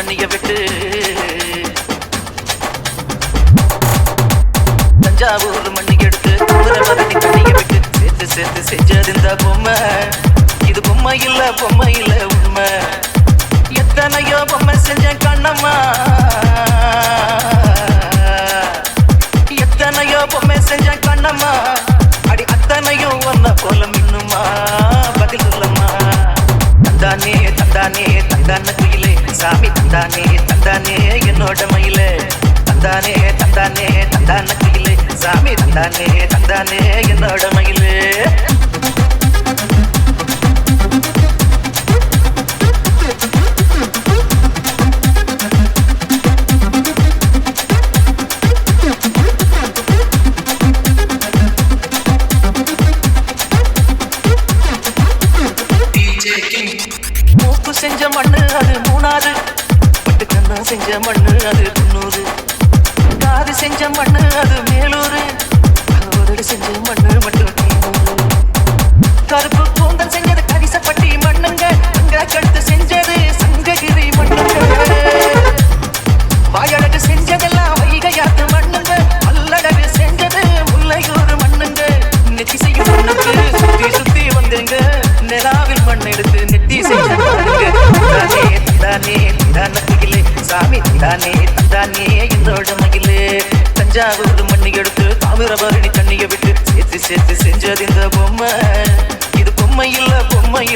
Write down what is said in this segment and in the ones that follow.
தண்ணிய விட்டு தஞ்சாவூர் மண்ணு எடுத்து தாமிரபரணி தண்ணிய விட்டு சேர்த்து சேர்த்து செஞ்சது இந்த பொம்மை. இது பொம்மை இல்ல உண்மை. எத்தனையோ பொம்மை செஞ்சேன் கண்ணம்மா, எத்தனையோ பொம்மை செஞ்சேன் கண்ணம்மா. அடி அத்தனையும் ஒன்ன போல மின்னுமா, பதில் சொல்லம்மா. தந்தானே தந்தானே தந்தான குயிலே சாமி, தந்தானே தந்தானே என்னோட மயிலே. தந்தானே தந்தானே தந்தான குயிலே சாமி, தந்தானே தந்தானே என்னோட மயிலே. மூக்கு செஞ்ச மண்ணு அது மூணாறு, பட்டு கண்ணா செஞ்ச மண்ணு அது குன்னூறு, காது செஞ்ச மண்ணு அது மேலூரு, உதடு செஞ்ச மண்ணு மட்டும் கருப்பு கூந்தல் செஞ்சது கரிசப்பட்டி மண்ணுங்க, அங்க கழுத்து செஞ்சது சங்ககிரி மண்ணுங்க, வாயழகு செஞ்சதெல்லாம் வைகையாத்து மண்ணுங்க, பல்லழகு செஞ்சது முல்லையூர் மண்ணுங்க. நெத்தி செய்யும் மண்ணுக்கு சுத்தி சுத்தி வந்தேங்க, நிலாவில் மண் எடுத்து நெத்தி செய்ய பாருங்க. தந்தானே தந்தானே தந்தான குயிலே சாமி, தந்தானே தந்தானே என்னோட மகிலே. தஞ்சாவூர் மண்ணி எடுத்து தாமிரபரணி தண்ணிய விட்டு சேர்த்து சேர்த்து செஞ்சது இந்த பொம்மை. இது பொம்மை இல்ல உண்மை.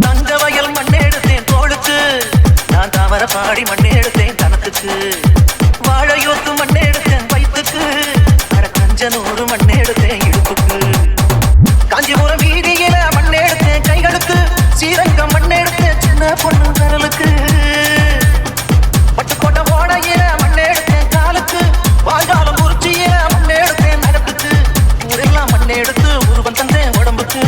தங்க வயல் மண்ணை எடுத்தேன் தோளுக்கு, நான் தாமர பாடி மண்ணை எடுத்தேன் கணத்துக்கு, வாழையோத்து மண்ணை எடுத்தேன் வயிற்றுக்கு, அட கஞ்சனூறு மண்ணை எடுத்தேன் இடுப்புக்கு, காஞ்சிபுரம் வீதியில மண்ணை எடுத்தேன் கைகளுக்கு, ஸ்ரீரங்கம் மண்ணை எடுத்தேன் சின்ன பொண்ணு விரலுக்கு, பட்டுக்கோட்டை ஓடையில மண்ணை எடுத்தேன் காலுக்கு, வாழ்காலம் குறிச்சியில மண்ணை எடுத்தேன் நகத்துக்கு, ஊரெல்லாம் மண்ணை எடுத்து உருவம் தந்தேன் உடம்புக்கு,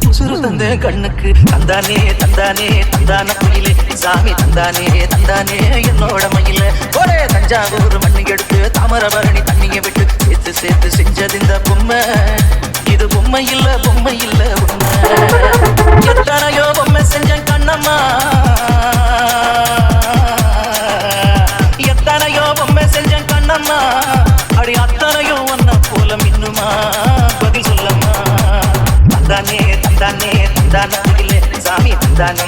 உசுறு தந்தேன் கண்ணுக்கு. தந்தானே தந்தானே தந்தான குயிலே சாமி, தந்தானே தந்தானே என்னோட மயில. ஒரே தஞ்சாவூர் மண்ணு எடுத்து தாமிரபரணி தண்ணிய விட்டு சேர்த்து சேர்த்து செஞ்சது இந்த பொம்மை. இது பொம்மை இல்ல உண்மை. எத்தனையோ பொம்மை செஞ்சேன் கண்ணம்மா, எத்தனையோ பொம்மை செஞ்சேன் கண்ணம்மா. அடி அத்தனையும் ஒன்ன போல மின்னுமா, பதில் சொல்லம்மா. தந்தானே தந்தானே தந்தான குயிலே சாமி, தந்தானே